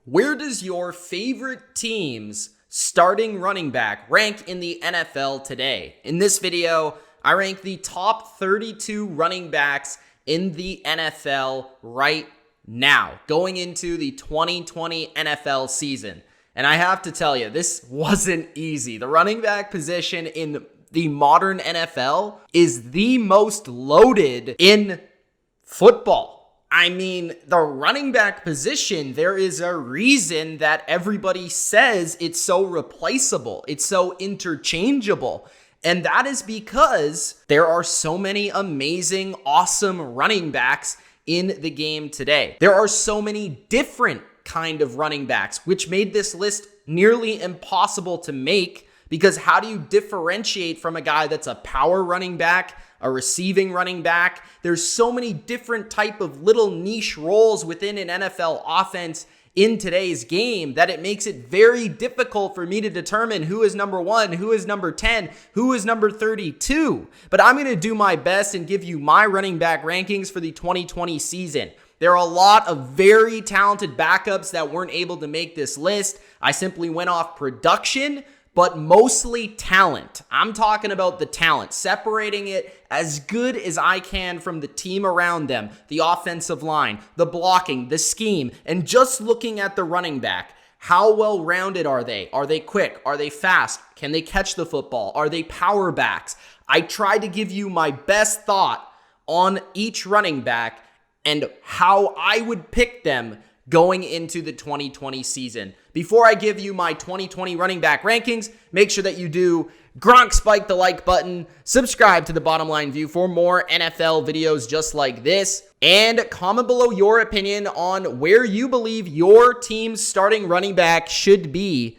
Where does your favorite team's starting running back rank in the NFL today? In this video, I rank the top 32 running backs in the NFL right now, going into the 2020 NFL season. And I have to tell you, this wasn't easy. The running back position in the modern NFL is the most loaded in football. I mean, the running back position, there is a reason that everybody says it's so replaceable. It's so interchangeable. And that is because there are so many amazing, awesome running backs in the game today. There are so many different kind of running backs, which made this list nearly impossible to make, because how do you differentiate from a guy that's a power running back, a receiving running back? There's so many different type of little niche roles within an NFL offense in today's game that it makes it very difficult for me to determine who is number 1, who is number 10, who is number 32. But I'm going to do my best and give you my running back rankings for the 2020 season. There are a lot of very talented backups that weren't able to make this list. I simply went off production, but mostly talent. I'm talking about the talent, separating it as good as I can from the team around them, the offensive line, the blocking, the scheme, and just looking at the running back. How well-rounded are they? Are they quick? Are they fast? Can they catch the football? Are they power backs? I tried to give you my best thought on each running back and how I would pick them going into the 2020 season. Before I give you my 2020 running back rankings, make sure that you do Gronk spike the like button, subscribe to the Bottom Line View for more NFL videos just like this, and comment below your opinion on where you believe your team's starting running back should be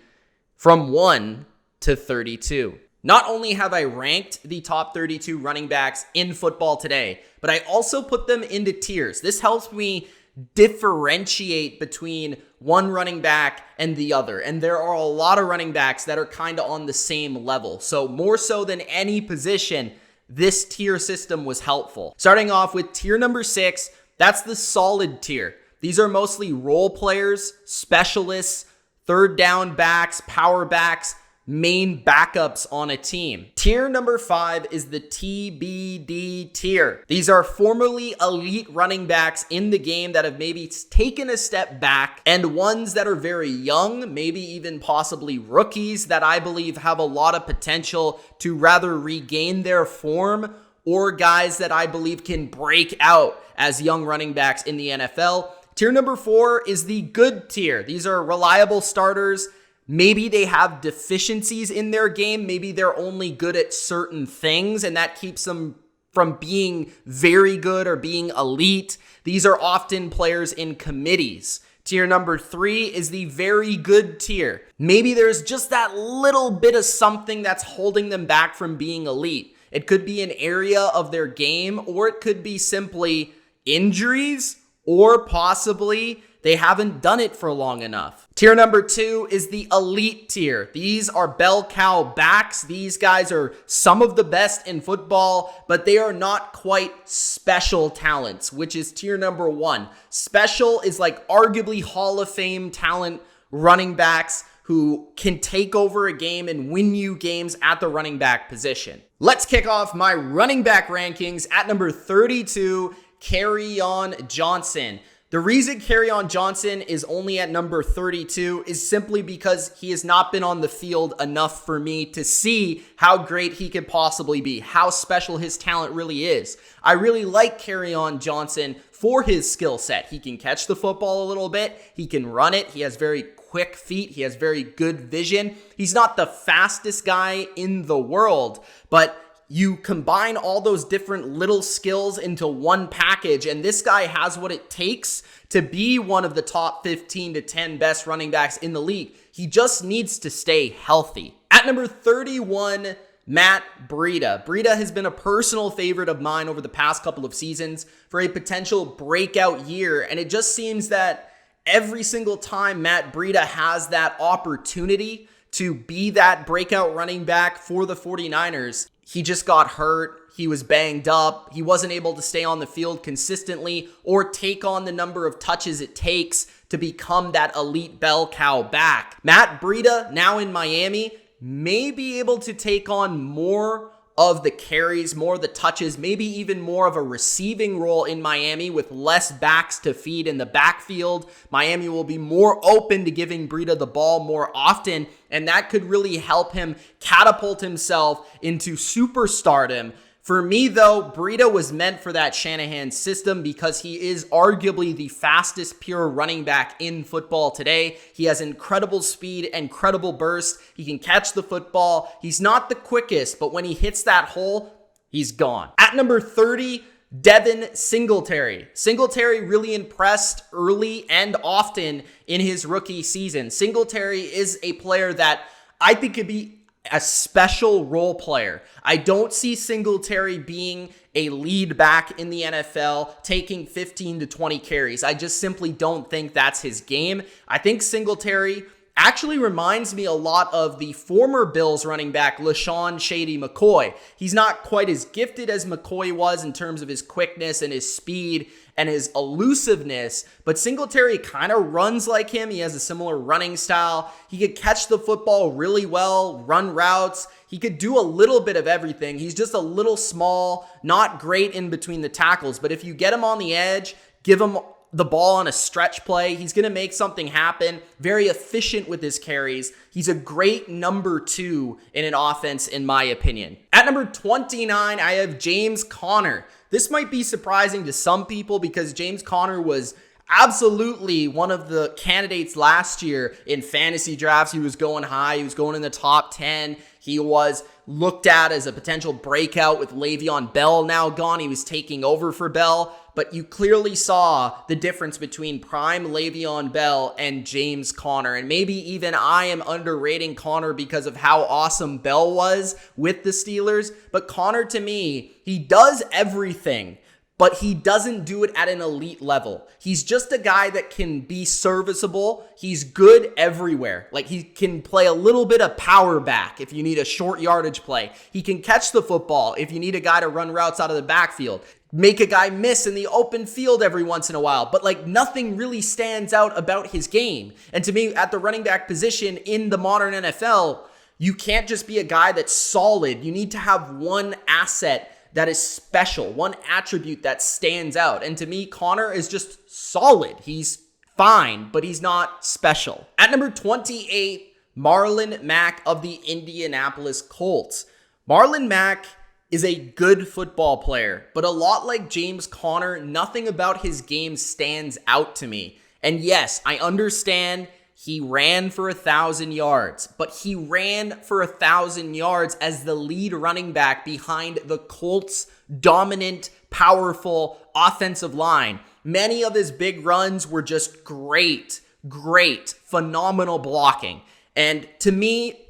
from 1 to 32. Not only have I ranked the top 32 running backs in football today, but I also put them into tiers. This helps me differentiate between one running back and the other. And there are a lot of running backs that are kind of on the same level. So more so than any position, this tier system was helpful. Starting off with tier number 6, that's the solid tier. These are mostly role players, specialists, third down backs, power backs, main backups on a team. Tier number 5 is the TBD tier. These are formerly elite running backs in the game that have maybe taken a step back, and ones that are very young, maybe even possibly rookies that I believe have a lot of potential to rather regain their form, or guys that I believe can break out as young running backs in the NFL. Tier number 4 is the good tier. These are reliable starters. Maybe they have deficiencies in their game. Maybe they're only good at certain things, and that keeps them from being very good or being elite. These are often players in committees. Tier number 3 is the very good tier. Maybe there's just that little bit of something that's holding them back from being elite. It could be an area of their game, or it could be simply injuries, or possibly they haven't done it for long enough. Tier number 2 is the elite tier. These are bell cow backs. These guys are some of the best in football, but they are not quite special talents, which is tier number 1. Special is like arguably Hall of Fame talent running backs who can take over a game and win you games at the running back position. Let's kick off my running back rankings at number 32, KERRYON Johnson. The reason KERRYON Johnson is only at number 32 is simply because he has not been on the field enough for me to see how great he could possibly be, how special his talent really is. I really like KERRYON Johnson for his skill set. He can catch the football a little bit. He can run it. He has very quick feet. He has very good vision. He's not the fastest guy in the world, but you combine all those different little skills into one package, and this guy has what it takes to be one of the top 15 to 10 best running backs in the league. He just needs to stay healthy. At number 31, Matt Breida. Breida has been a personal favorite of mine over the past couple of seasons for a potential breakout year, and it just seems that every single time Matt Breida has that opportunity to be that breakout running back for the 49ers, he just got hurt. He was banged up. He wasn't able to stay on the field consistently or take on the number of touches it takes to become that elite bell cow back. Matt Breida, now in Miami, may be able to take on more of the carries, more of the touches, maybe even more of a receiving role in Miami with less backs to feed in the backfield. Miami will be more open to giving Breida the ball more often, and that could really help him catapult himself into superstardom. For me, though, Breida was meant for that Shanahan system because he is arguably the fastest pure running back in football today. He has incredible speed, incredible burst. He can catch the football. He's not the quickest, but when he hits that hole, he's gone. At number 30, DEVIN Singletary. Singletary really impressed early and often in his rookie season. Singletary is a player that I think could be a special role player. I don't see Singletary being a lead back in the NFL, taking 15 to 20 carries. I just simply don't think that's his game. I think Singletary actually reminds me a lot of the former Bills running back, LaShawn Shady McCoy. He's not quite as gifted as McCoy was in terms of his quickness and his speed and his elusiveness, but Singletary kind of runs like him. He has a similar running style. He could catch the football really well, run routes. He could do a little bit of everything. He's just a little small, not great in between the tackles, but if you get him on the edge, give him the ball on a stretch play, he's going to make something happen. Very efficient with his carries. He's a great number 2 in an offense, in my opinion. At number 29, I have James Conner. This might be surprising to some people because James Conner was absolutely one of the candidates last year in fantasy drafts. He was going high. He was going in the top 10. He was looked at as a potential breakout with Le'Veon Bell now gone. He was taking over for Bell. But you clearly saw the difference between prime Le'Veon Bell and James Conner. And maybe even I am underrating Conner because of how awesome Bell was with the Steelers. But Conner, to me, he does everything, but he doesn't do it at an elite level. He's just a guy that can be serviceable. He's good everywhere. Like, he can play a little bit of power back if you need a short yardage play. He can catch the football if you need a guy to run routes out of the backfield. Make a guy miss in the open field every once in a while, but like nothing really stands out about his game. And to me, at the running back position in the modern NFL, you can't just be a guy that's solid. You need to have one asset that is special, one attribute that stands out. And to me, Conner is just solid. He's fine, but he's not special. At number 28, Marlon Mack of the Indianapolis Colts. Marlon Mack is a good football player, but a lot like James Conner, nothing about his game stands out to me. And yes, I understand he ran for 1,000 yards, but he ran for 1,000 yards as the lead running back behind the Colts' dominant, powerful offensive line. Many of his big runs were just great, phenomenal blocking. And to me,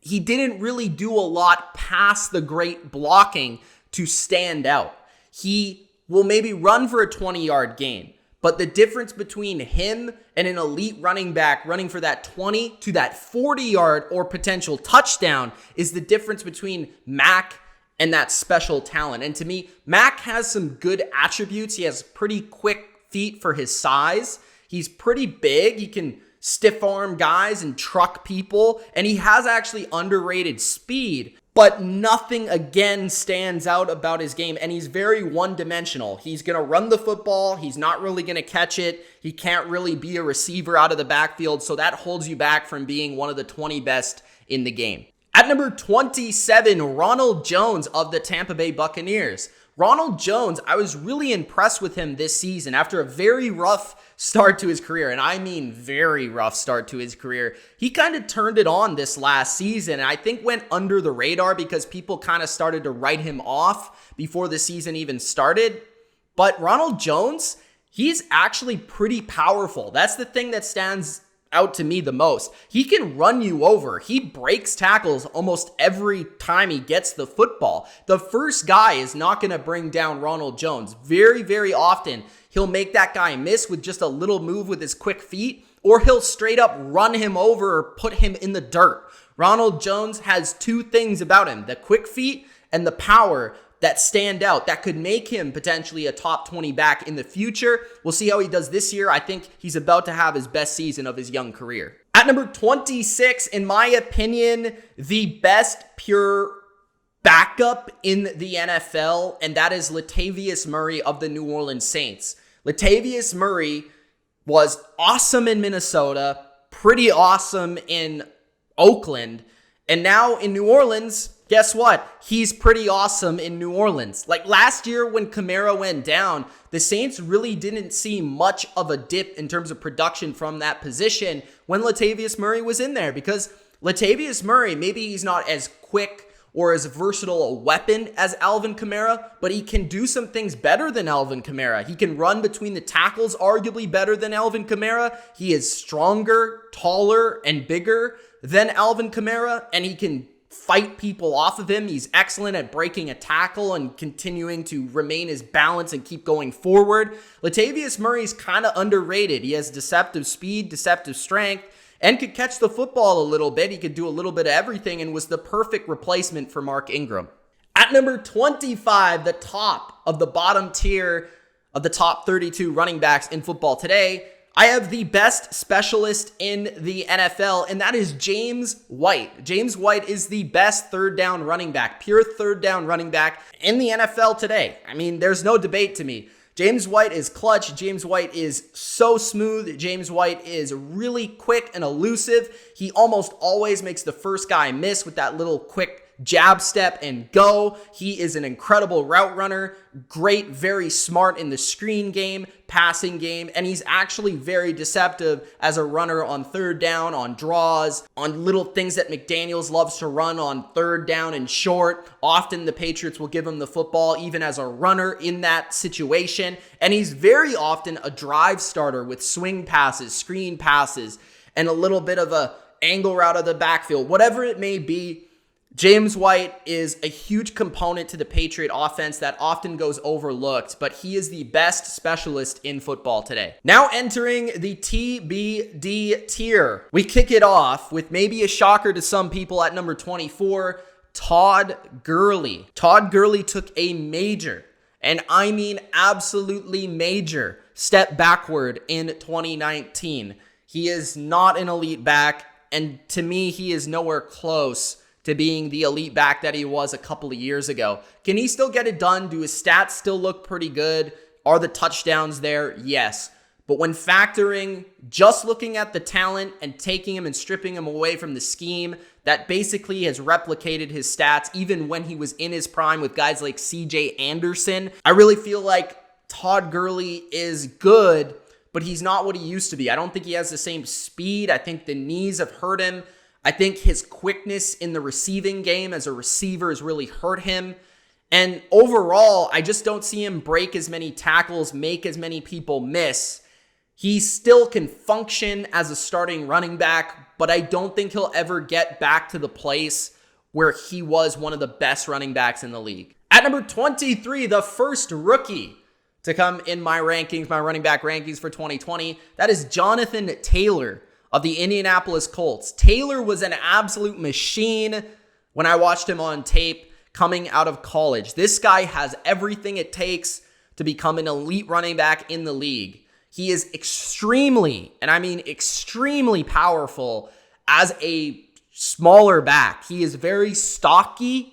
he didn't really do a lot past the great blocking to stand out. He will maybe run for a 20-yard gain, but the difference between him and an elite running back running for that 20 to that 40-yard or potential touchdown is the difference between Mack and that special talent. And to me, Mack has some good attributes. He has pretty quick feet for his size. He's pretty big. He can stiff arm guys and truck people, and he has actually underrated speed, but nothing again stands out about his game, and he's very one-dimensional. He's going to run the football. He's not really going to catch it. He can't really be a receiver out of the backfield, so that holds you back from being one of the 20 best in the game. At number 27, Ronald Jones of the Tampa Bay Buccaneers. Ronald Jones, I was really impressed with him this season after a very rough start to his career, and I mean very rough start to his career. He kind of turned it on this last season, and I think went under the radar because people kind of started to write him off before the season even started. But Ronald Jones, he's actually pretty powerful. That's the thing that stands out to me the most. He can run you over. He breaks tackles almost every time he gets the football. The first guy is not going to bring down Ronald Jones. Very often, he'll make that guy miss with just a little move with his quick feet, or he'll straight up run him over or put him in the dirt. Ronald Jones has two things about him, the quick feet and the power that stand out, that could make him potentially a top 20 back in the future. We'll see how he does this year. I think he's about to have his best season of his young career. At number 26, in my opinion, the best pure backup in the NFL, and that is Latavius Murray of the New Orleans Saints. Latavius Murray was awesome in Minnesota, pretty awesome in Oakland, and now in New Orleans, guess what? He's pretty awesome in New Orleans. Like last year when KAMARA went down, the Saints really didn't see much of a dip in terms of production from that position when Latavius Murray was in there, because Latavius Murray, maybe he's not as quick or as versatile a weapon as Alvin Kamara, but he can do some things better than Alvin Kamara. He can run between the tackles arguably better than Alvin Kamara. He is stronger, taller, and bigger than Alvin Kamara, and he can fight people off of him. He's excellent at breaking a tackle and continuing to remain his balance and keep going forward. Latavius Murray's kind of underrated. He has deceptive speed, deceptive strength, and could catch the football a little bit. He could do a little bit of everything and was the perfect replacement for Mark Ingram. At number 25, the top of the bottom tier of the top 32 running backs in football today, I have the best specialist in the NFL, and that is James White. James White is the best third down running back, pure third down running back in the NFL today. I mean, there's no debate to me. James White is clutch. James White is so smooth. James White is really quick and elusive. He almost always makes the first guy miss with that little quick jab step and go. He is an incredible route runner, great, very smart in the screen game, passing game, and he's actually very deceptive as a runner on third down, on draws, on little things that McDaniels loves to run on third down and short. Often the Patriots will give him the football even as a runner in that situation, and he's very often a drive starter with swing passes, screen passes, and a little bit of a angle route of the backfield. Whatever it may be, James White is a huge component to the Patriot offense that often goes overlooked, but he is the best specialist in football today. Now entering the TBD tier, we kick it off with maybe a shocker to some people at number 24, Todd Gurley. Todd Gurley took a major, and I mean absolutely major, step backward in 2019. He is not an elite back, and to me, he is nowhere close to being the elite back that he was a couple of years ago. Can he still get it done? Do his stats still look pretty good? Are the touchdowns there? Yes. But when factoring, just looking at the talent and taking him and stripping him away from the scheme that basically has replicated his stats even when he was in his prime with guys like CJ Anderson, I really feel like Todd Gurley is good, but he's not what he used to be. I don't think he has the same speed. I think the knees have hurt him. I think his quickness in the receiving game as a receiver has really hurt him. And overall, I just don't see him break as many tackles, make as many people miss. He still can function as a starting running back, but I don't think he'll ever get back to the place where he was one of the best running backs in the league. At number 23, the first rookie to come in my rankings, my running back rankings for 2020, that is Jonathan Taylor of the Indianapolis Colts. Taylor was an absolute machine when I watched him on tape coming out of college. This guy has everything it takes to become an elite running back in the league. He is extremely, and I mean extremely powerful as a smaller back. He is very stocky.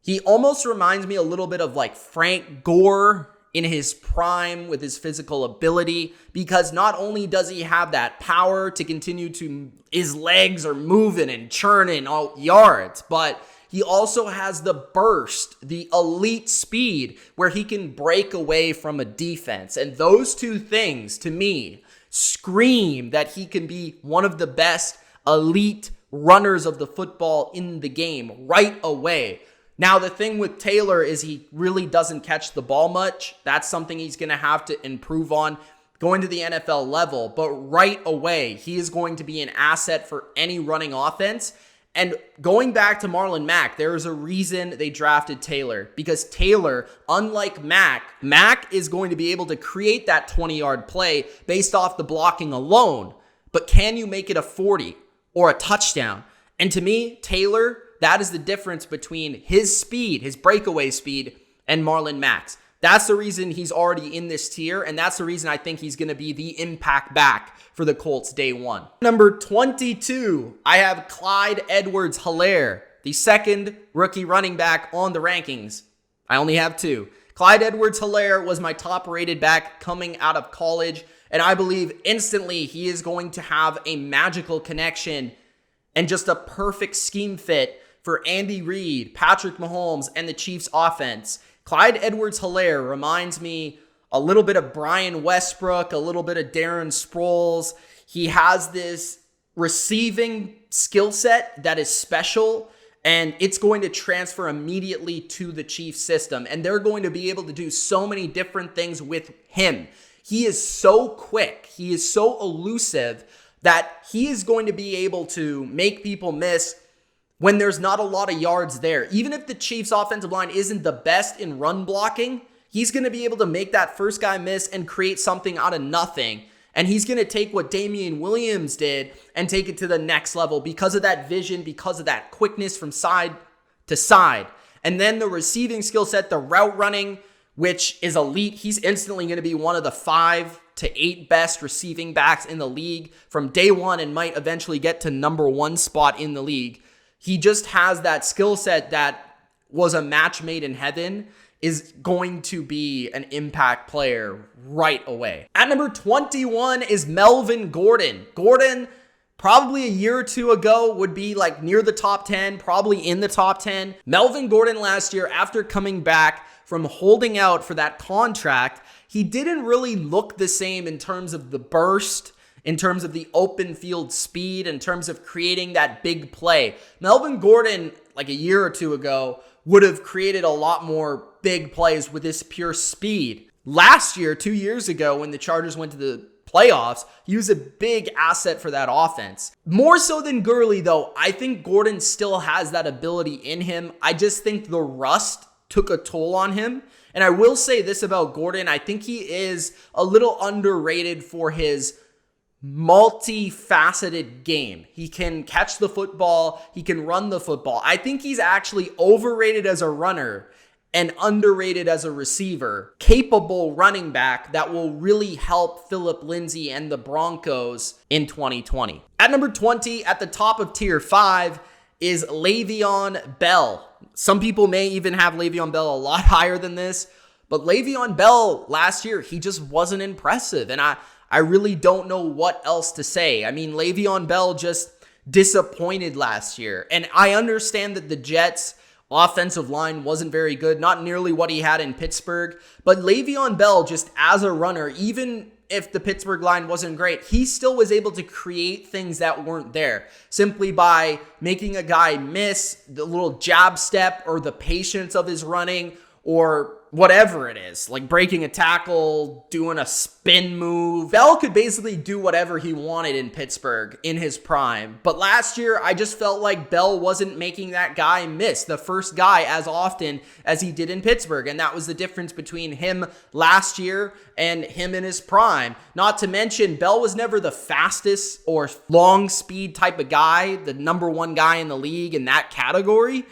He almost reminds me a little bit of like Frank Gore in his prime with his physical ability, because not only does he have that power to continue to, his legs are moving and churning out yards, but he also has the burst, the elite speed where he can break away from a defense. And those two things, to me, scream that he can be one of the best elite runners of the football in the game right away. Now, the thing with Taylor is he really doesn't catch the ball much. That's something he's going to have to improve on going to the NFL level. But right away, he is going to be an asset for any running offense. And going back to Marlon Mack, there is a reason they drafted Taylor. Because Taylor, unlike Mack is going to be able to create that 20-yard play based off the blocking alone. But can you make it a 40 or a touchdown? And to me, Taylor, that is the difference between his speed, his breakaway speed, and Marlon Mack's. That's the reason he's already in this tier, and that's the reason I think he's going to be the impact back for the Colts day one. Number 22, I have Clyde Edwards-Helaire, the second rookie running back on the rankings. I only have two. Clyde Edwards-Helaire was my top rated back coming out of college, and I believe instantly he is going to have a magical connection and just a perfect scheme fit for Andy Reid, Patrick Mahomes, and the Chiefs offense. Clyde Edwards-Helaire reminds me a little bit of Brian Westbrook, a little bit of Darren Sproles. He has this receiving skill set that is special, and it's going to transfer immediately to the Chiefs system, and they're going to be able to do so many different things with him. He is so quick, he is so elusive that he is going to be able to make people miss when there's not a lot of yards there. Even if the Chiefs offensive line isn't the best in run blocking, he's going to be able to make that first guy miss and create something out of nothing. And he's going to take what Damian Williams did and take it to the next level because of that vision, because of that quickness from side to side. And then the receiving skill set, the route running, which is elite. He's instantly going to be one of the 5 to 8 best receiving backs in the league from day one and might eventually get to number 1 spot in the league. He just has that skill set that was a match made in heaven, is going to be an impact player right away. At number 21 is Melvin Gordon. Gordon, probably a year or two ago, would be like near the top 10, probably in the top 10. Melvin Gordon last year, after coming back from holding out for that contract, he didn't really look the same in terms of the burst, in terms of the open field speed, in terms of creating that big play. Melvin Gordon, like a year or two ago, would have created a lot more big plays with his pure speed. Last year, 2 years ago, when the Chargers went to the playoffs, he was a big asset for that offense. More so than Gurley, though, I think Gordon still has that ability in him. I just think the rust took a toll on him. And I will say this about Gordon, I think he is a little underrated for his multifaceted game. He can catch the football, he can run the football. I think he's actually overrated as a runner and underrated as a receiver. Capable running back that will really help Phillip Lindsay and the Broncos in 2020. At number 20, at the top of tier 5, is Le'Veon Bell. Some people may even have Le'Veon Bell a lot higher than this, but Le'Veon Bell last year, he just wasn't impressive. And I really don't know what else to say. I mean, Le'Veon Bell just disappointed last year. And I understand that the Jets' offensive line wasn't very good, not nearly what he had in Pittsburgh. But Le'Veon Bell, just as a runner, even if the Pittsburgh line wasn't great, he still was able to create things that weren't there simply by making a guy miss the little jab step or the patience of his running or whatever it is, like breaking a tackle, doing a spin move. Bell could basically do whatever he wanted in Pittsburgh in his prime. But last year, I just felt like Bell wasn't making that guy miss, the first guy, as often as he did in Pittsburgh. And that was the difference between him last year and him in his prime. Not to mention, Bell was never the fastest or long speed type of guy, the number 1 guy in the league in that category.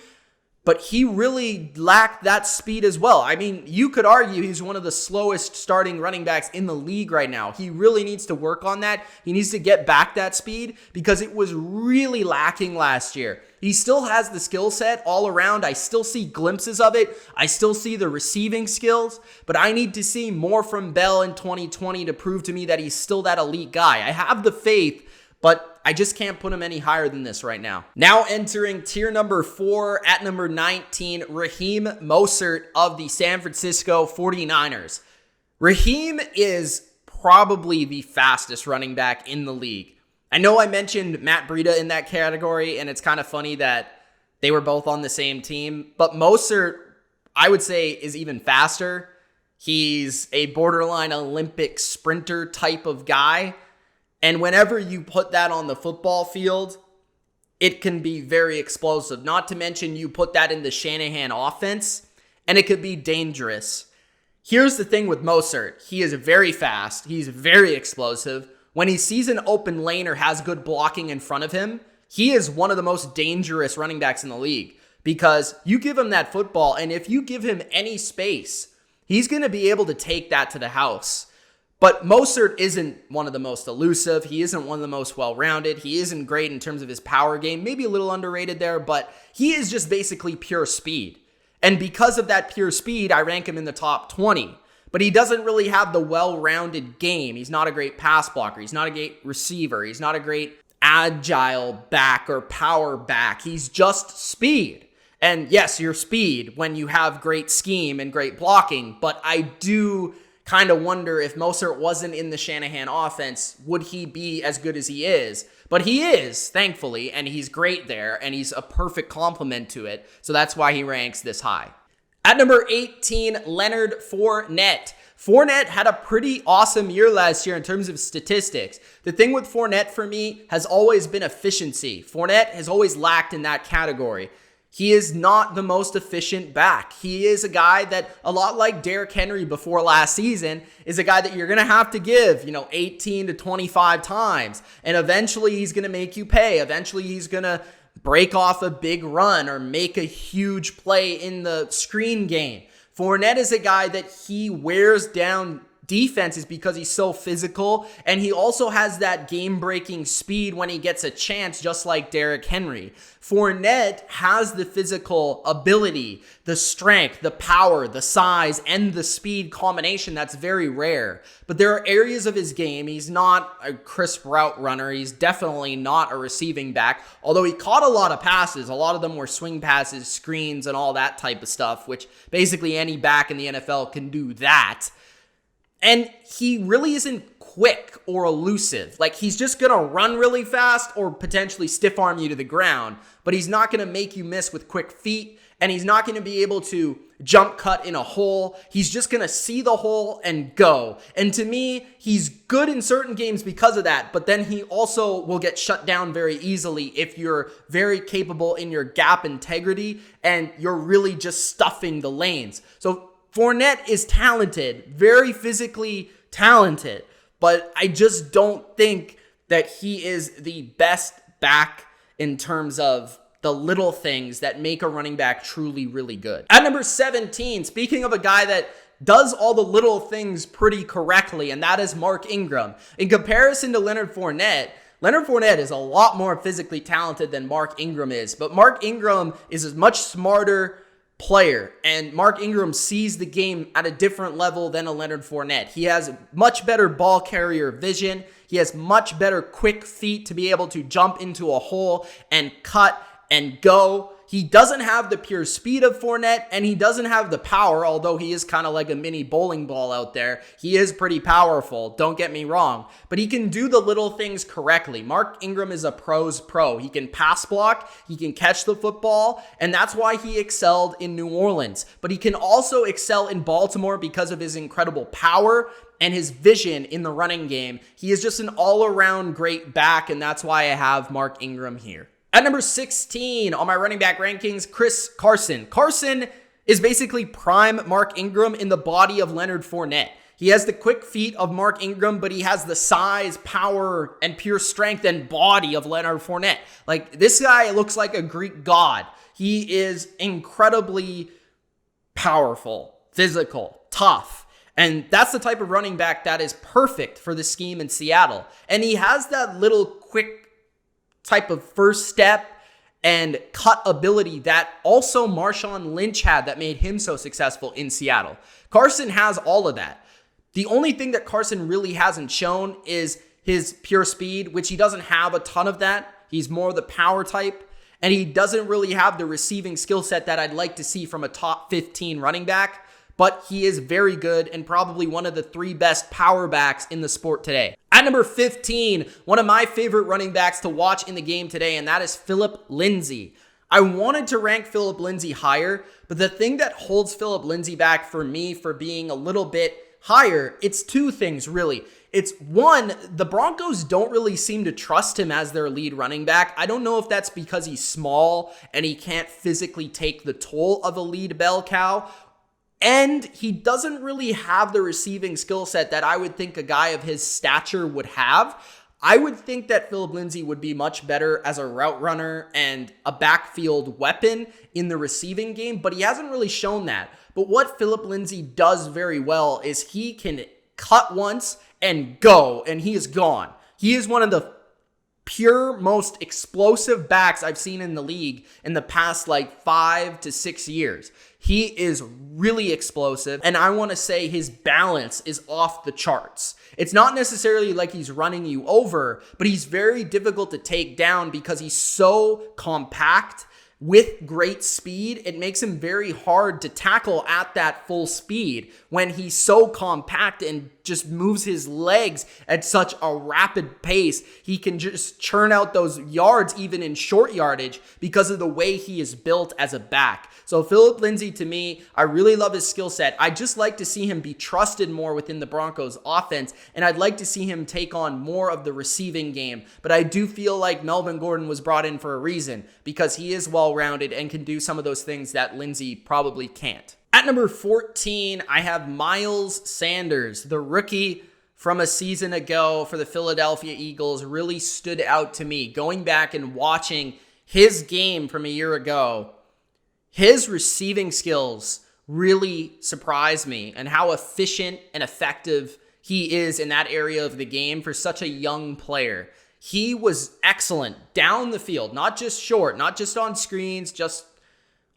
But he really lacked that speed as well. I mean, you could argue he's one of the slowest starting running backs in the league right now. He really needs to work on that. He needs to get back that speed because it was really lacking last year. He still has the skill set all around. I still see glimpses of it. I still see the receiving skills, but I need to see more from Bell in 2020 to prove to me that he's still that elite guy. I have the faith, but I just can't put him any higher than this right now. Now entering tier number 4 at number 19, RAHEEM Mostert of the San Francisco 49ers. RAHEEM is probably the fastest running back in the league. I know I mentioned Matt Breida in that category, and it's kind of funny that they were both on the same team, but Mostert, I would say, is even faster. He's a borderline Olympic sprinter type of guy. And whenever you put that on the football field, it can be very explosive. Not to mention you put that in the Shanahan offense, and it could be dangerous. Here's the thing with Mostert. He is very fast. He's very explosive. When he sees an open lane or has good blocking in front of him, he is one of the most dangerous running backs in the league because you give him that football, and if you give him any space, he's going to be able to take that to the house. But Mostert isn't one of the most elusive. He isn't one of the most well-rounded. He isn't great in terms of his power game. Maybe a little underrated there, but he is just basically pure speed. And because of that pure speed, I rank him in the top 20. But he doesn't really have the well-rounded game. He's not a great pass blocker. He's not a great receiver. He's not a great agile back or power back. He's just speed. And yes, you're speed when you have great scheme and great blocking, but I do kind of wonder if Mostert wasn't in the Shanahan offense, would he be as good as he is? But he is, thankfully, and he's great there, and he's a perfect complement to it. So that's why he ranks this high. At number 18, Leonard Fournette. Fournette had a pretty awesome year last year in terms of statistics. The thing with Fournette for me has always been efficiency. Fournette has always lacked in that category. He is not the most efficient back. He is a guy that, a lot like Derrick Henry before last season, is a guy that you're going to have to give, 18 to 25 times. And eventually he's going to make you pay. Eventually he's going to break off a big run or make a huge play in the screen game. Fournette is a guy that he wears down defenses because he's so physical, and he also has that game-breaking speed when he gets a chance, just like Derrick Henry. Fournette has the physical ability, the strength, the power, the size, and the speed combination that's very rare. But there are areas of his game. He's not a crisp route runner. He's definitely not a receiving back, although he caught a lot of passes. A lot of them were swing passes, screens, and all that type of stuff, which basically any back in the NFL can do that. And he really isn't quick or elusive. Like, he's just going to run really fast or potentially stiff arm you to the ground, but he's not going to make you miss with quick feet, and he's not going to be able to jump cut in a hole. He's just going to see the hole and go. And to me, he's good in certain games because of that, but then he also will get shut down very easily if you're very capable in your gap integrity and you're really just stuffing the lanes. So Fournette is talented, very physically talented, but I just don't think that he is the best back in terms of the little things that make a running back truly, really good. At number 17, speaking of a guy that does all the little things pretty correctly, and that is Mark Ingram. In comparison to Leonard Fournette is a lot more physically talented than Mark Ingram is, but Mark Ingram is a much smarter player, and Mark Ingram sees the game at a different level than a Leonard Fournette. He has much better ball carrier vision. He has much better quick feet to be able to jump into a hole and cut and go. He doesn't have the pure speed of Fournette, and he doesn't have the power, although he is kind of like a mini bowling ball out there. He is pretty powerful, don't get me wrong, but he can do the little things correctly. Mark Ingram is a pro's pro. He can pass block, he can catch the football, and that's why he excelled in New Orleans. But he can also excel in Baltimore because of his incredible power and his vision in the running game. He is just an all-around great back, and that's why I have Mark Ingram here. At number 16 on my running back rankings, CARSON. CARSON is basically prime Mark Ingram in the body of Leonard Fournette. He has the quick feet of Mark Ingram, but he has the size, power, and pure strength and body of Leonard Fournette. Like, this guy looks like a Greek god. He is incredibly powerful, physical, tough. And that's the type of running back that is perfect for the scheme in Seattle. And he has that little quick type of first step and cut ability that also Marshawn Lynch had that made him so successful in Seattle. CARSON has all of that. The only thing that CARSON really hasn't shown is his pure speed, which he doesn't have a ton of that. He's more the power type, and he doesn't really have the receiving skill set that I'd like to see from a top 15 running back, but he is very good and probably one of the 3 best power backs in the sport today. At number 15, one of my favorite running backs to watch in the game today, and that is Phillip Lindsay. I wanted to rank Phillip Lindsay higher, but the thing that holds Phillip Lindsay back for me for being a little bit higher, it's 2 things really. It's one, the Broncos don't really seem to trust him as their lead running back. I don't know if that's because he's small and he can't physically take the toll of a lead bell cow, and he doesn't really have the receiving skill set that I would think a guy of his stature would have. I would think that Phillip Lindsay would be much better as a route runner and a backfield weapon in the receiving game, but he hasn't really shown that. But what Phillip Lindsay does very well is he can cut once and go, and he is gone. He is one of the pure most explosive backs I've seen in the league in the past like 5 to 6 years. He is really explosive, and I want to say his balance is off the charts. It's not necessarily like he's running you over, but he's very difficult to take down because he's so compact with great speed. It makes him very hard to tackle at that full speed when he's so compact and just moves his legs at such a rapid pace. He can just churn out those yards even in short yardage because of the way he is built as a back. So Phillip Lindsay, to me, I really love his skill set. I just like to see him be trusted more within the Broncos offense, and I'd like to see him take on more of the receiving game. But I do feel like Melvin Gordon was brought in for a reason because he is well-rounded and can do some of those things that Lindsay probably can't. At number 14, I have Miles Sanders, the rookie from a season ago for the Philadelphia Eagles. Really stood out to me. Going back and watching his game from a year ago, his receiving skills really surprised me and how efficient and effective he is in that area of the game for such a young player. He was excellent down the field, not just short, not just on screens, just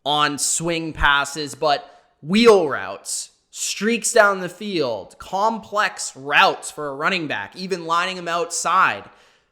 on swing passes, but wheel routes, streaks down the field, complex routes for a running back, even lining him outside.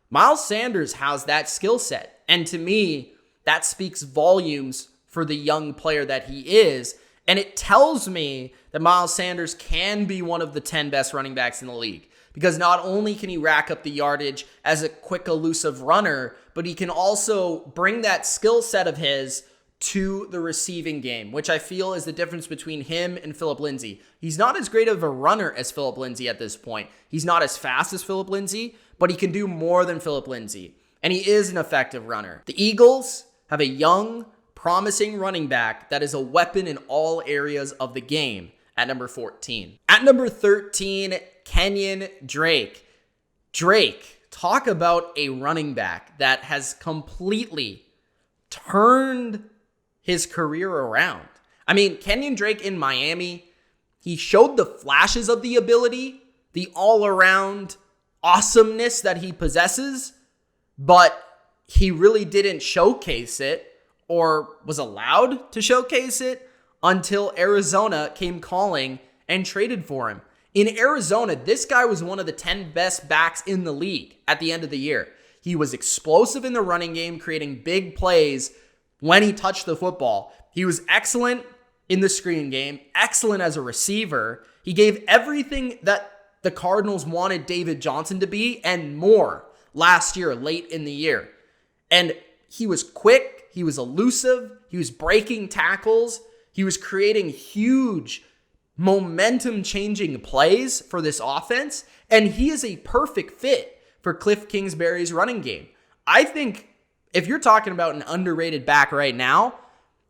Miles Sanders has that skill set. And to me, that speaks volumes for the young player that he is. And it tells me that Miles Sanders can be one of the 10 best running backs in the league. Because not only can he rack up the yardage as a quick, elusive runner, but he can also bring that skill set of his to the receiving game, which I feel is the difference between him and Phillip Lindsay. He's not as great of a runner as Phillip Lindsay at this point. He's not as fast as Phillip Lindsay, but he can do more than Phillip Lindsay. And he is an effective runner. The Eagles have a young, promising running back that is a weapon in all areas of the game at number 14. At number 13, Kenyan Drake. Drake, talk about a running back that has completely turned his career around. I mean, Kenyan Drake in Miami, he showed the flashes of the ability, the all-around awesomeness that he possesses, but he really didn't showcase it or was allowed to showcase it until Arizona came calling and traded for him. In Arizona, this guy was one of the 10 best backs in the league at the end of the year. He was explosive in the running game, creating big plays when he touched the football. He was excellent in the screen game, excellent as a receiver. He gave everything that the Cardinals wanted David Johnson to be and more last year, late in the year. And he was quick, he was elusive, he was breaking tackles, he was creating huge momentum-changing plays for this offense, and he is a perfect fit for Cliff Kingsbury's running game. I think if you're talking about an underrated back right now,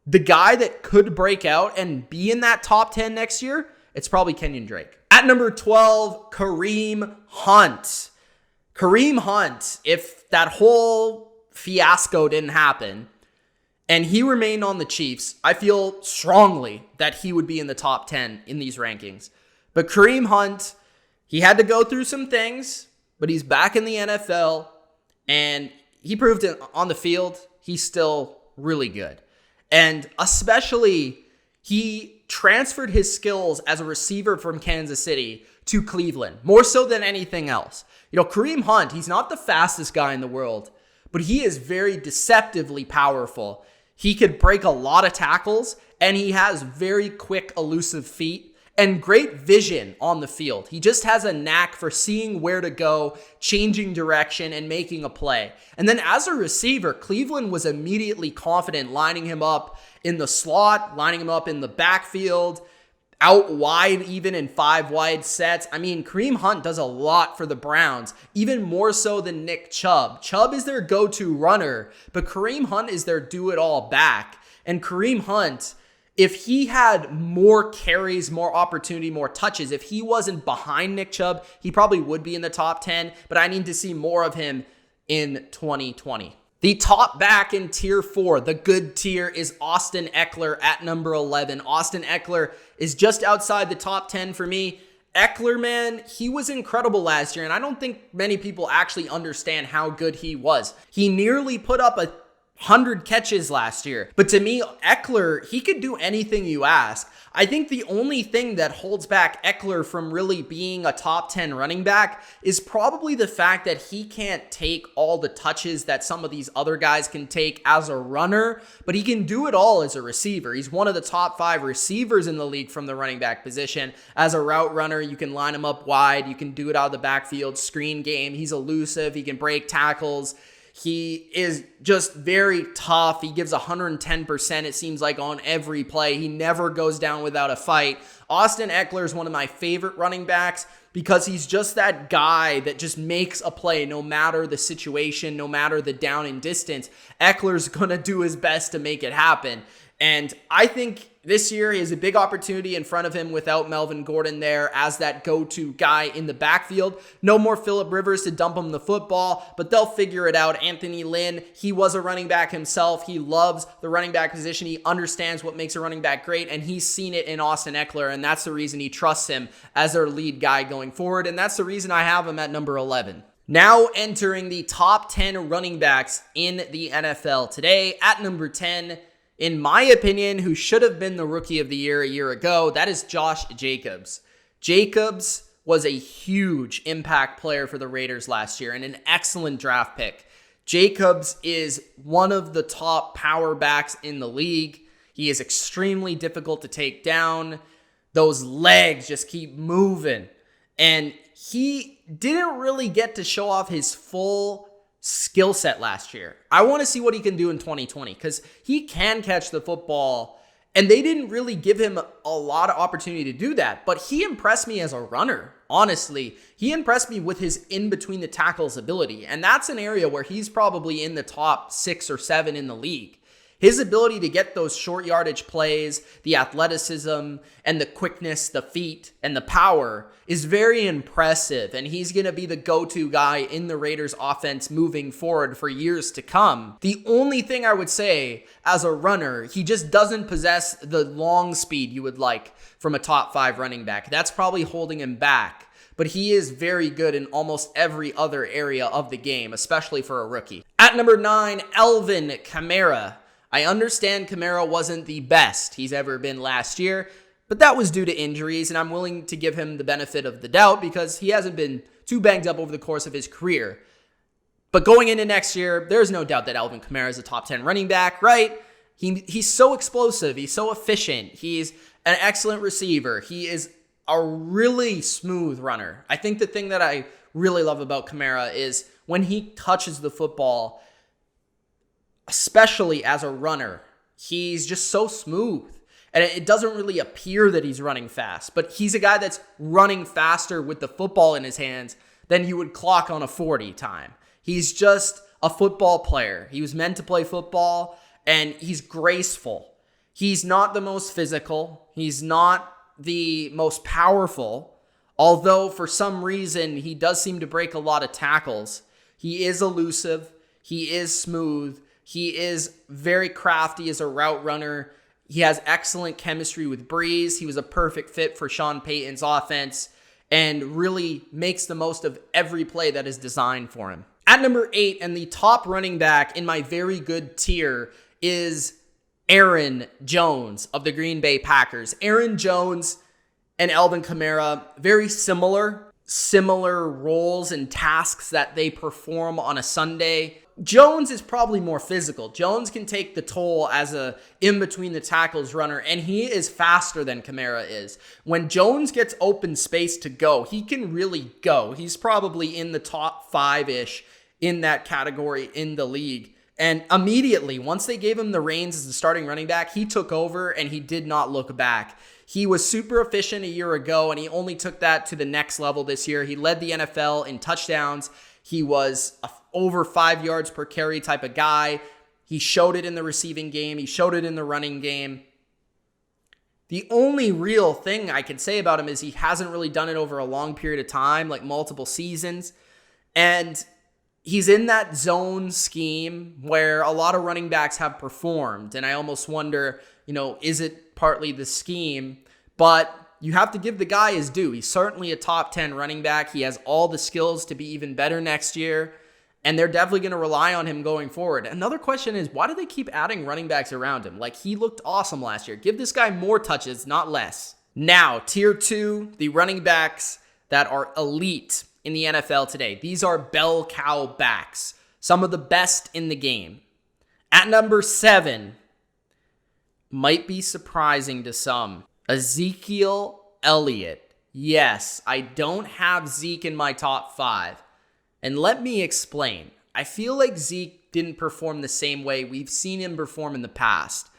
the guy that could break out and be in that top 10 next year, it's probably Kenyan Drake. At number 12, Kareem Hunt. Kareem Hunt, if that whole fiasco didn't happen and he remained on the Chiefs, I feel strongly that he would be in the top 10 in these rankings. But Kareem Hunt, he had to go through some things, but he's back in the NFL, and he proved it on the field. He's still really good. And especially, he transferred his skills as a receiver from Kansas City to Cleveland, more so than anything else. You know, Kareem Hunt, he's not the fastest guy in the world, but he is very deceptively powerful. He could break a lot of tackles, and he has very quick, elusive feet and great vision on the field. He just has a knack for seeing where to go, changing direction, and making a play. And then as a receiver, Cleveland was immediately confident lining him up in the slot, lining him up in the backfield, out wide, even in 5 wide sets. I mean, Kareem Hunt does a lot for the Browns, even more so than Nick Chubb. Chubb is their go-to runner, but Kareem Hunt is their do-it-all back. And Kareem Hunt If he had more carries, more opportunity, more touches, if he wasn't behind Nick Chubb, he probably would be in the top 10, but I need to see more of him in 2020. The top back in tier 4, the good tier, is Austin Ekeler at number 11. Austin Ekeler is just outside the top 10 for me. Ekeler, man, he was incredible last year, and I don't think many people actually understand how good he was. He nearly put up 100 catches last year. But to me, Ekeler, he could do anything you ask. I think the only thing that holds back Ekeler from really being a top 10 running back is probably the fact that he can't take all the touches that some of these other guys can take as a runner, but he can do it all as a receiver. He's one of the top 5 receivers in the league from the running back position. As a route runner, you can line him up wide. You can do it out of the backfield, screen game. He's elusive. He can break tackles. He is just very tough. He gives 110%, it seems like, on every play. He never goes down without a fight. Austin Ekeler is one of my favorite running backs because he's just that guy that just makes a play no matter the situation, no matter the down and distance. Eckler's going to do his best to make it happen. And I think this year he has a big opportunity in front of him without Melvin Gordon there as that go-to guy in the backfield. No more Phillip Rivers to dump him the football, but they'll figure it out. Anthony Lynn, he was a running back himself. He loves the running back position. He understands what makes a running back great, and he's seen it in Austin Ekeler, and that's the reason he trusts him as their lead guy going forward, and that's the reason I have him at number 11. Now entering the top 10 running backs in the NFL today, at number 10, in my opinion, who should have been the Rookie of the Year a year ago, that is Josh Jacobs. Jacobs was a huge impact player for the Raiders last year and an excellent draft pick. Jacobs is one of the top power backs in the league. He is extremely difficult to take down. Those legs just keep moving. And he didn't really get to show off his full skill set last year. I want to see what he can do in 2020 because he can catch the football, and they didn't really give him a lot of opportunity to do that, but he impressed me as a runner. Honestly, he impressed me with his in-between the tackles ability, and that's an area where he's probably in the top 6 or 7 in the league. His ability to get those short yardage plays, the athleticism, and the quickness, the feet, and the power is very impressive, and he's going to be the go-to guy in the Raiders offense moving forward for years to come. The only thing I would say as a runner, he just doesn't possess the long speed you would like from a top 5 running back. That's probably holding him back. But he is very good in almost every other area of the game, especially for a rookie. At number 9, Alvin Kamara. I understand Kamara wasn't the best he's ever been last year, but that was due to injuries, and I'm willing to give him the benefit of the doubt because he hasn't been too banged up over the course of his career. But going into next year, there's no doubt that Alvin Kamara is a top 10 running back, right? He's so explosive. He's so efficient. He's an excellent receiver. He is a really smooth runner. I think the thing that I really love about Kamara is when he touches the football, especially as a runner, he's just so smooth. And it doesn't really appear that he's running fast, but he's a guy that's running faster with the football in his hands than you would clock on a 40 time. He's just a football player. He was meant to play football, and he's graceful. He's not the most physical. He's not the most powerful, although for some reason he does seem to break a lot of tackles. He is elusive. He is smooth. He is very crafty as a route runner. He has excellent chemistry with Breeze. He was a perfect fit for Sean Payton's offense and really makes the most of every play that is designed for him. At number 8, and the top running back in my very good tier, is Aaron Jones of the Green Bay Packers. Aaron Jones and Alvin Kamara, very similar roles and tasks that they perform on a Sunday. Jones is probably more physical. Jones can take the toll as a in-between the tackles runner, and he is faster than Kamara is. When Jones gets open space to go, he can really go. He's probably in the top 5-ish in that category in the league. And immediately, once they gave him the reins as the starting running back, he took over and he did not look back. He was super efficient a year ago, and he only took that to the next level this year. He led the NFL in touchdowns. He was over 5 yards per carry type of guy. He showed it in the receiving game. He showed it in the running game. The only real thing I can say about him is he hasn't really done it over a long period of time, like multiple seasons. And he's in that zone scheme where a lot of running backs have performed. And I almost wonder, is it partly the scheme? But you have to give the guy his due. He's certainly a top 10 running back. He has all the skills to be even better next year. And they're definitely going to rely on him going forward. Another question is, why do they keep adding running backs around him? Like, he looked awesome last year. Give this guy more touches, not less. Now, tier 2, the running backs that are elite in the NFL today. These are bell cow backs. Some of the best in the game. At number 7, might be surprising to some, Ezekiel Elliott. Yes, I don't have Zeke in my top 5. And let me explain. I feel like Zeke didn't perform the same way we've seen him perform in the past.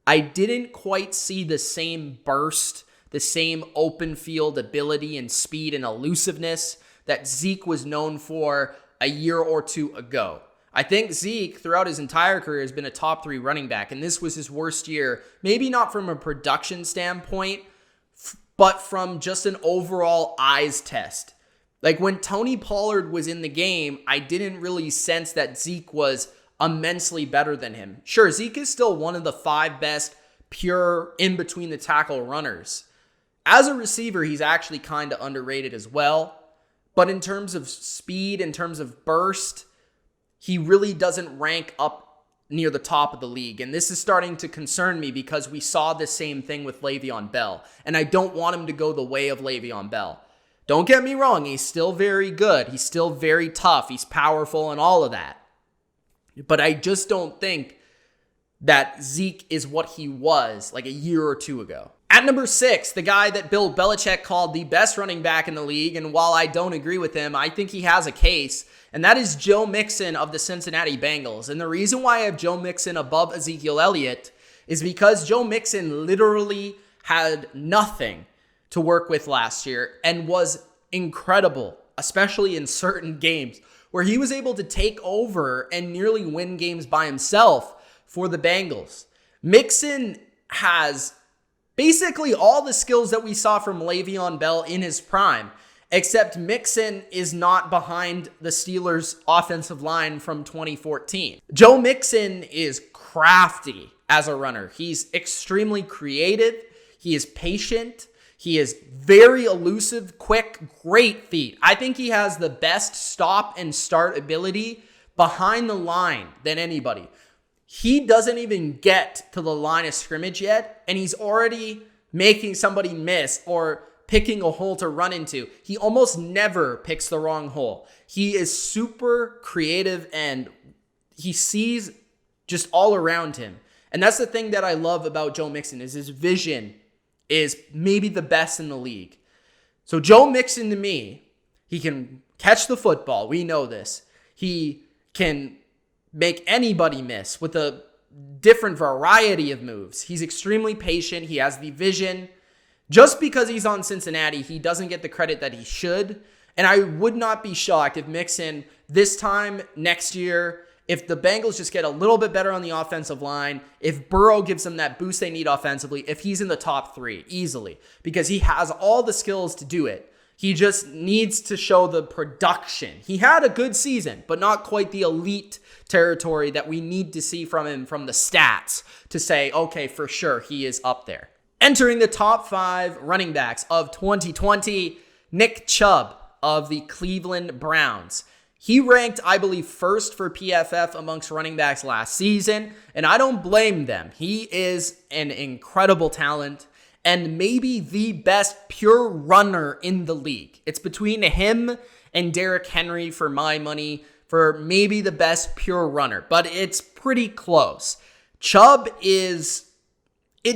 I didn't quite see the same burst, the same open field ability and speed and elusiveness that Zeke was known for a year or two ago. I think Zeke, throughout his entire career, has been a top 3 running back, and this was his worst year, maybe not from a production standpoint, but from just an overall eyes test. Like, when Tony Pollard was in the game, I didn't really sense that Zeke was immensely better than him. Sure, Zeke is still one of the 5 best pure in-between-the-tackle runners. As a receiver, he's actually kind of underrated as well. But in terms of speed, in terms of burst, he really doesn't rank up near the top of the league. And this is starting to concern me because we saw the same thing with Le'Veon Bell. And I don't want him to go the way of Le'Veon Bell. Don't get me wrong, he's still very good. He's still very tough. He's powerful and all of that. But I just don't think that Zeke is what he was like a year or two ago. At number 6, the guy that Bill Belichick called the best running back in the league, and while I don't agree with him, I think he has a case, and that is Joe Mixon of the Cincinnati Bengals. And the reason why I have Joe Mixon above Ezekiel Elliott is because Joe Mixon literally had nothing to work with last year and was incredible, especially in certain games where he was able to take over and nearly win games by himself for the Bengals. Mixon has basically all the skills that we saw from Le'Veon Bell in his prime, except Mixon is not behind the Steelers' offensive line from 2014. Joe Mixon is crafty as a runner. He's extremely creative. He is patient. He is very elusive, quick, great feet. I think he has the best stop and start ability behind the line than anybody. He doesn't even get to the line of scrimmage yet, and he's already making somebody miss or picking a hole to run into. He almost never picks the wrong hole. He is super creative, and he sees just all around him. And that's the thing that I love about Joe Mixon is his vision is maybe the best in the league. So Joe Mixon, to me, he can catch the football. We know this. He can make anybody miss with a different variety of moves. He's extremely patient. He has the vision. Just because he's on Cincinnati, he doesn't get the credit that he should. And I would not be shocked if Mixon this time next year, if the Bengals just get a little bit better on the offensive line, if Burrow gives them that boost they need offensively, if he's in the top 3 easily, because he has all the skills to do it. He just needs to show the production. He had a good season, but not quite the elite territory that we need to see from him from the stats to say, okay, for sure, he is up there. Entering the top 5 running backs of 2020, Nick Chubb of the Cleveland Browns. He ranked, I believe, first for PFF amongst running backs last season, and I don't blame them. He is an incredible talent and maybe the best pure runner in the league. It's between him and Derrick Henry for my money for maybe the best pure runner, but it's pretty close. Chubb it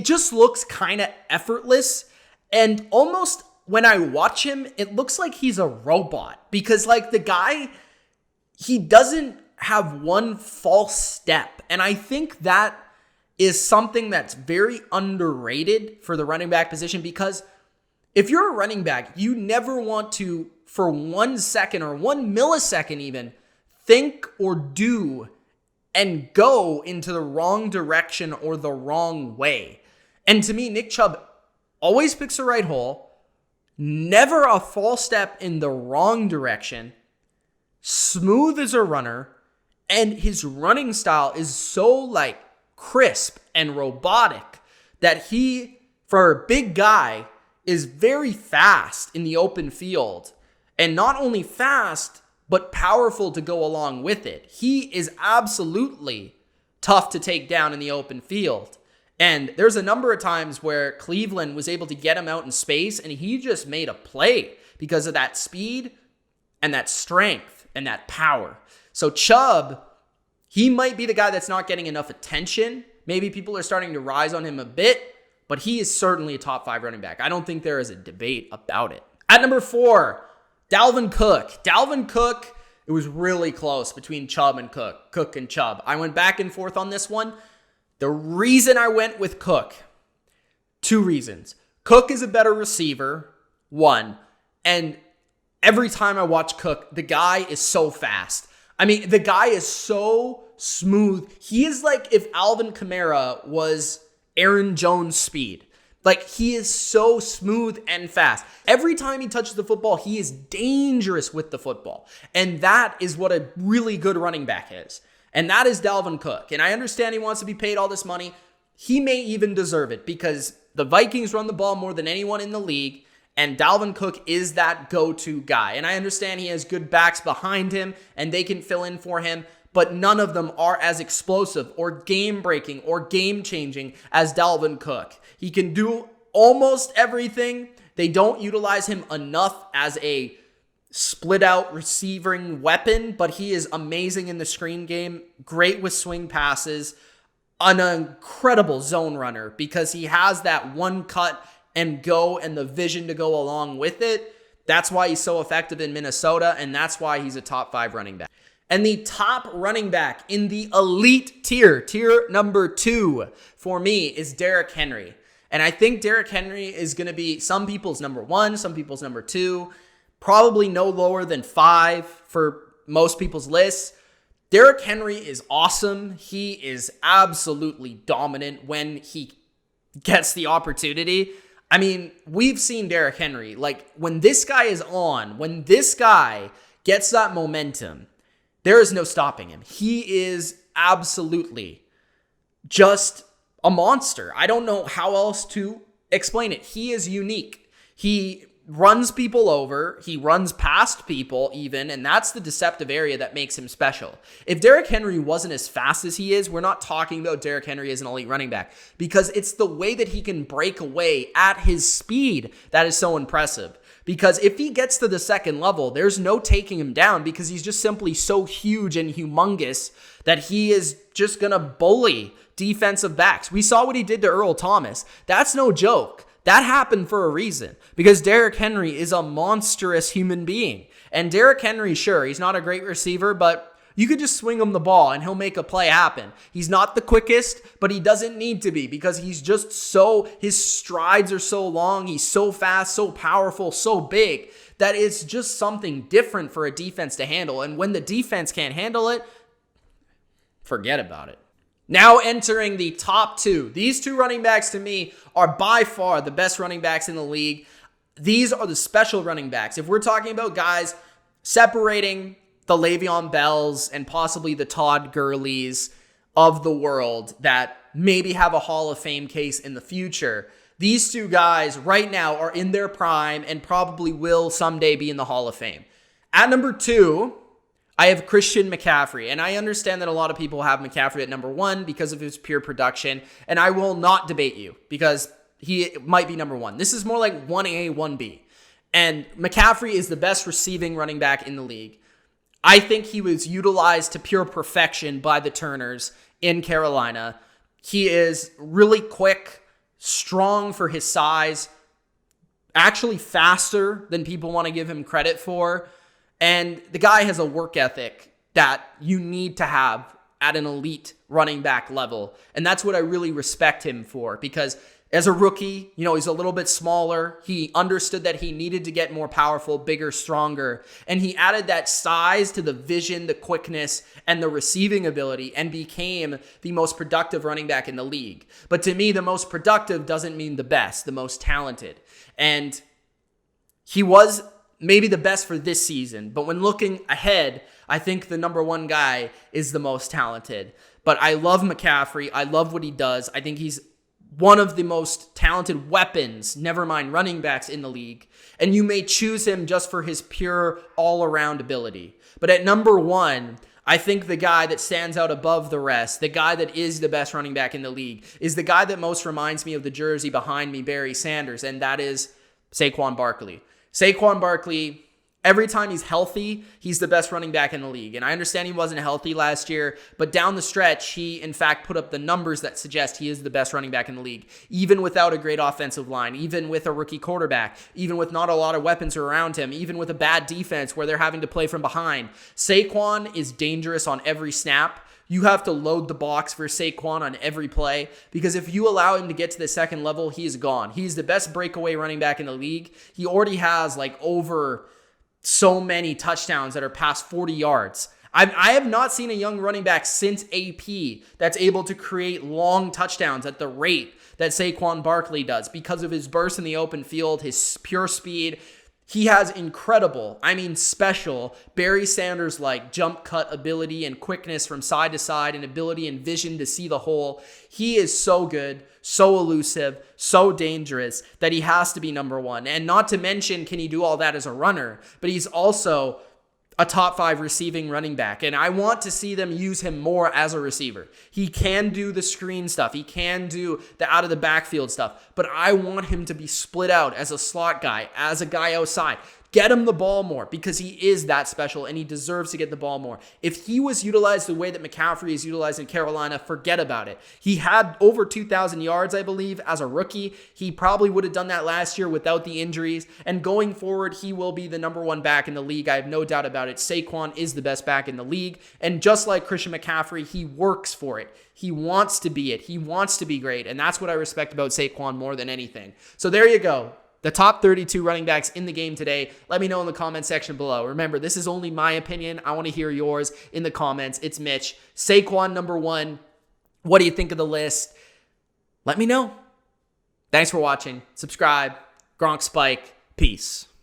just looks kind of effortless, and almost when I watch him, it looks like he's a robot because like the guy, he doesn't have one false step. And I think that is something that's very underrated for the running back position because if you're a running back, you never want to, for 1 second or 1 millisecond even, think or do and go into the wrong direction or the wrong way. And to me, Nick Chubb always picks the right hole, never a false step in the wrong direction, smooth as a runner, and his running style is so like crisp and robotic that he, for a big guy, is very fast in the open field. And not only fast, but powerful to go along with it. He is absolutely tough to take down in the open field. And there's a number of times where Cleveland was able to get him out in space, and he just made a play because of that speed and that strength and that power. So Chubb, he might be the guy that's not getting enough attention. Maybe people are starting to rise on him a bit, but he is certainly a top 5 running back. I don't think there is a debate about it. At number 4, Dalvin Cook. Dalvin Cook, it was really close between Chubb and Cook and Chubb. I went back and forth on this one. The reason I went with Cook, 2 reasons. Cook is a better receiver, 1. And every time I watch Cook, the guy is so fast. I mean, the guy is so smooth. He is like if Alvin Kamara was Aaron Jones' speed. Like, he is so smooth and fast. Every time he touches the football, he is dangerous with the football. And that is what a really good running back is. And that is Dalvin Cook. And I understand he wants to be paid all this money. He may even deserve it because the Vikings run the ball more than anyone in the league. And Dalvin Cook is that go-to guy. And I understand he has good backs behind him and they can fill in for him. But none of them are as explosive or game-breaking or game-changing as Dalvin Cook. He can do almost everything. They don't utilize him enough as a split-out receiving weapon, but he is amazing in the screen game, great with swing passes, an incredible zone runner because he has that one cut and go and the vision to go along with it. That's why he's so effective in Minnesota, and that's why he's a top 5 running back. And the top running back in the elite tier number 2 for me is Derrick Henry. And I think Derrick Henry is going to be some people's number 1, some people's number 2, probably no lower than 5 for most people's lists. Derrick Henry is awesome. He is absolutely dominant when he gets the opportunity. I mean, we've seen Derrick Henry. Like, when this guy is on, when this guy gets that momentum, there is no stopping him. He is absolutely just a monster. I don't know how else to explain it. He is unique. He runs people over. He runs past people even, and that's the deceptive area that makes him special. If Derrick Henry wasn't as fast as he is, we're not talking about Derrick Henry as an elite running back because it's the way that he can break away at his speed that is so impressive. Because if he gets to the second level, there's no taking him down because he's just simply so huge and humongous that he is just going to bully defensive backs. We saw what he did to Earl Thomas. That's no joke. That happened for a reason because Derrick Henry is a monstrous human being. And Derrick Henry, sure, he's not a great receiver, but you could just swing him the ball and he'll make a play happen. He's not the quickest, but he doesn't need to be because he's just so, his strides are so long, he's so fast, so powerful, so big that it's just something different for a defense to handle. And when the defense can't handle it, forget about it. Now entering the top 2. These 2 running backs to me are by far the best running backs in the league. These are the special running backs. If we're talking about guys separating the Le'Veon Bells and possibly the Todd Gurleys of the world that maybe have a Hall of Fame case in the future, these 2 guys right now are in their prime and probably will someday be in the Hall of Fame. At number 2, I have Christian McCaffrey, and I understand that a lot of people have McCaffrey at number 1 because of his pure production, and I will not debate you because he might be number 1. This is more like 1A, 1B, and McCaffrey is the best receiving running back in the league. I think he was utilized to pure perfection by the Turners in Carolina. He is really quick, strong for his size, actually faster than people want to give him credit for. And the guy has a work ethic that you need to have at an elite running back level. And that's what I really respect him for because As a rookie, he's a little bit smaller. He understood that he needed to get more powerful, bigger, stronger. And he added that size to the vision, the quickness, and the receiving ability and became the most productive running back in the league. But to me, the most productive doesn't mean the best, the most talented. And he was maybe the best for this season. But when looking ahead, I think the number one guy is the most talented. But I love McCaffrey. I love what he does. I think he's one of the most talented weapons, never mind running backs in the league. And you may choose him just for his pure all-around ability. But at number one, I think the guy that stands out above the rest, the guy that is the best running back in the league, is the guy that most reminds me of the jersey behind me, Barry Sanders, and that is Saquon Barkley. Saquon Barkley, every time he's healthy, he's the best running back in the league. And I understand he wasn't healthy last year, but down the stretch, he in fact put up the numbers that suggest he is the best running back in the league, even without a great offensive line, even with a rookie quarterback, even with not a lot of weapons around him, even with a bad defense where they're having to play from behind. Saquon is dangerous on every snap. You have to load the box for Saquon on every play because if you allow him to get to the second level, he's gone. He's the best breakaway running back in the league. He already has over so many touchdowns that are past 40 yards. I have not seen a young running back since AP that's able to create long touchdowns at the rate that Saquon Barkley does because of his burst in the open field, his pure speed. He has incredible, special Barry Sanders-like jump cut ability and quickness from side to side and ability and vision to see the hole. He is so good, so elusive, so dangerous that he has to be number one. And not to mention, can he do all that as a runner, but he's also a top 5 receiving running back. And I want to see them use him more as a receiver. He can do the screen stuff. He can do the out of the backfield stuff. But I want him to be split out as a slot guy, as a guy outside. Get him the ball more because he is that special and he deserves to get the ball more. If he was utilized the way that McCaffrey is utilized in Carolina, forget about it. He had over 2,000 yards, I believe, as a rookie. He probably would have done that last year without the injuries. And going forward, he will be the number one back in the league. I have no doubt about it. Saquon is the best back in the league. And just like Christian McCaffrey, he works for it. He wants to be it. He wants to be great. And that's what I respect about Saquon more than anything. So there you go. The top 32 running backs in the game today. Let me know in the comment section below. Remember, this is only my opinion. I want to hear yours in the comments. It's Mitch. Saquon number one. What do you think of the list? Let me know. Thanks for watching. Subscribe. Gronk Spike. Peace.